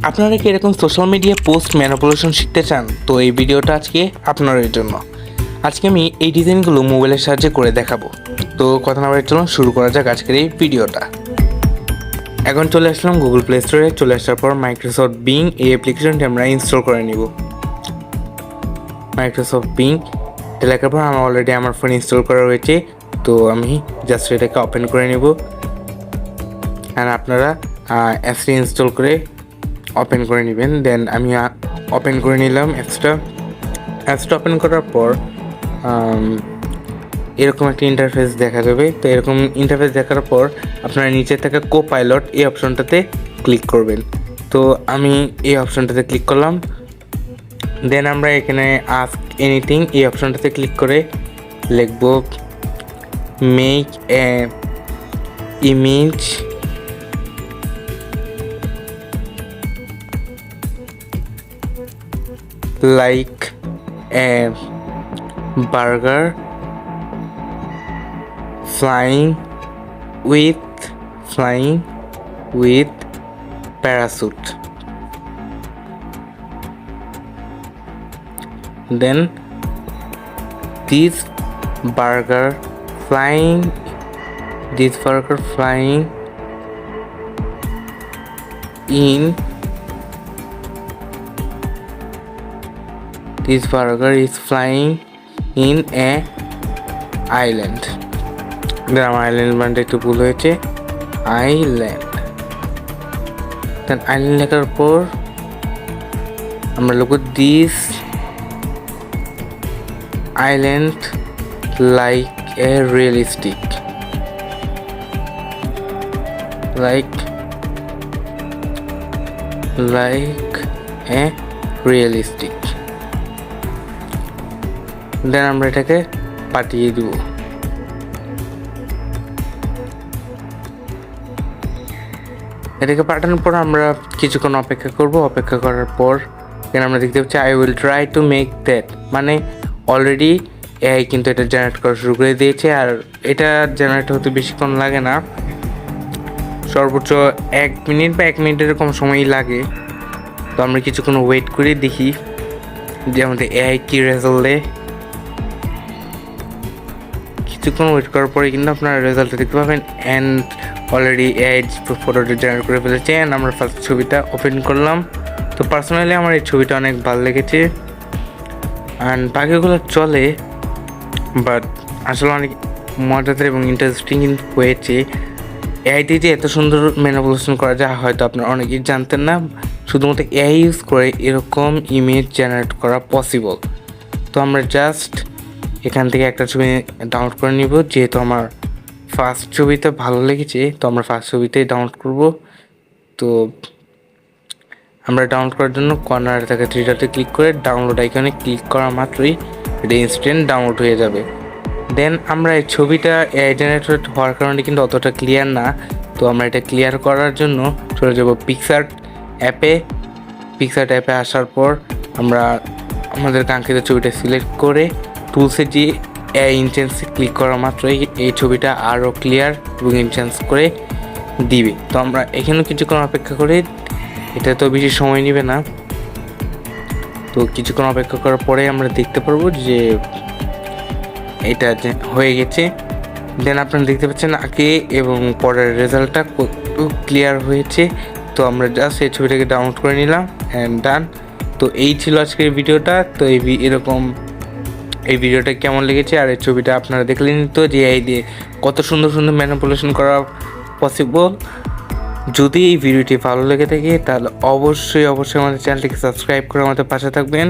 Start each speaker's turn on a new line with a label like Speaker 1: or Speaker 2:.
Speaker 1: আপনারা কি এরকম সোশ্যাল মিডিয়া পোস্ট ম্যানিপুলেশন শিখতে চান? তো এই ভিডিওটা আজকে আপনাদের জন্য। আজকে আমি এই ডিজাইনগুলো মোবাইলের সাহায্যে করে দেখাবো। তো কথা না বলে চলুন শুরু করা যাক আজকের এই ভিডিওটা। এখন চলে আসলাম গুগল প্লে স্টোরে। চলে আসার পর মাইক্রোসফট বিং এই অ্যাপ্লিকেশনটি আমরা ইনস্টল করে নিব। মাইক্রোসফট বিং লেখার পর আমার অলরেডি আমার ফোন ইনস্টল করা রয়েছে, তো আমি জাস্ট এটাকে ওপেন করে নিব। আর আপনারা অ্যাপসটি ইনস্টল করে ওপেন করে নেবেন। দেন আমি ওপেন করে নিলাম অ্যাপসটা ওপেন করার পর এরকম একটা ইন্টারফেস দেখা যাবে। তো এরকম ইন্টারফেস দেখার পর আপনারা নিচে থাকা কো পাইলট এই অপশনটাতে ক্লিক করবেন। তো আমি এই অপশনটাতে ক্লিক করলাম। দেন আমরা এখানে আস্ক এনিথিং এই অপশনটাতে ক্লিক করে লিখব make a image like a burger flying with parachute. Then this burger flying in This burger is flying in a island. আমার আইল্যান্ড বানটা একটু ভুল হয়েছে, আইল্যান্ড। দেন আইল্যান্ড লেখার পর আমরা লিখব this island like a realistic, like a realistic. Then আমরা এটাকে পাঠিয়ে দিব। এটাকে পাঠানোর পর আমরা কিছুক্ষণ অপেক্ষা করব। অপেক্ষা করার পর এখানে আমরা দেখতে পাচ্ছি I will try to make that, মানে অলরেডি এআই কিন্তু এটা জেনারেট করা শুরু করে দিয়েছে। আর এটা জেনারেট হতে বেশিক্ষণ লাগে না, সর্বোচ্চ 1 মিনিট বা 1 মিনিটের কম সময়ই লাগে। তো আমরা কিছুক্ষণ ওয়েট করে দেখি যে আমাদের এআই কী রেজাল্ট দেয়। কিছুক্ষণ ওয়েট করার পরে কিন্তু আপনারা রেজাল্টটা দেখতে পাবেন। অ্যান্ড অলরেডি এআই ফটোটা জেনারেট করে ফেলেছে। অ্যান্ড আমরা ফার্স্ট ছবিটা ওপেন করলাম। তো পার্সোনালি আমার এই ছবিটা অনেক ভালো লেগেছে। অ্যান্ড বাকিগুলো চলে, বাট আসলে অনেক মজাদার এবং ইন্টারেস্টিং কিন্তু হয়েছে। এআইতে যে এত সুন্দর ম্যানিপুলেশন করা যায় হয়তো আপনারা অনেকেই জানতেন না। শুধুমাত্র এআই ইউজ করে এরকম ইমেজ জেনারেট করা পসিবল। তো আমরা জাস্ট এখান থেকে একটা ছবি ডাউনলোড করে নিব। যেহেতু আমার ফার্স্ট ছবিটা ভালো লেগেছে, তো আমরা ফার্স্ট ছবিতেই ডাউনলোড করব। তো আমরা ডাউনলোড করার জন্য কর্নারে থাকা 3 ডটে ক্লিক করে ডাউনলোড আইকনে ক্লিক করা মাত্রই এটা ইনস্ট্যান্ট ডাউনলোড হয়ে যাবে। দেন আমরা এই ছবিটা এআই জেনারেটেড হওয়ার কারণে কিন্তু অতটা ক্লিয়ার না। তো আমরা এটা ক্লিয়ার করার জন্য চলে যাব পিকচার অ্যাপে আসার পর আমরা আমাদের কাঙ্ক্ষিত ছবিটা সিলেক্ট করে টুলসে যে এআই ইনচেন্সে ক্লিক করা মাত্রই এই ছবিটা আরও ক্লিয়ার এবং ইনচেন্স করে দিবে। তো আমরা এখানেও কিছুক্ষণ অপেক্ষা করে, এটা তো বেশি সময় নেবে না। তো কিছুক্ষণ অপেক্ষা করার পরে আমরা দেখতে পারবো যে এটা হয়ে গেছে। দেন আপনারা দেখতে পাচ্ছেন আগে এবং পরের রেজাল্টটা ক্লিয়ার হয়েছে। তো আমরা জাস্ট এই ছবিটাকে ডাউনলোড করে নিলাম অ্যান্ড ডান। তো এই ছিল আজকের ভিডিওটা। তো এই ভিডিওটা কেমন লেগেছে আর এই ছবিটা আপনারা দেখলেন তো যে এই দিয়ে কত সুন্দর সুন্দর ম্যানিপুলেশন করা পসিবল। যদি এই ভিডিওটি ভালো লেগে থাকে তাহলে অবশ্যই আমাদের চ্যানেলটিকে সাবস্ক্রাইব করে আমাদের পাশে থাকবেন।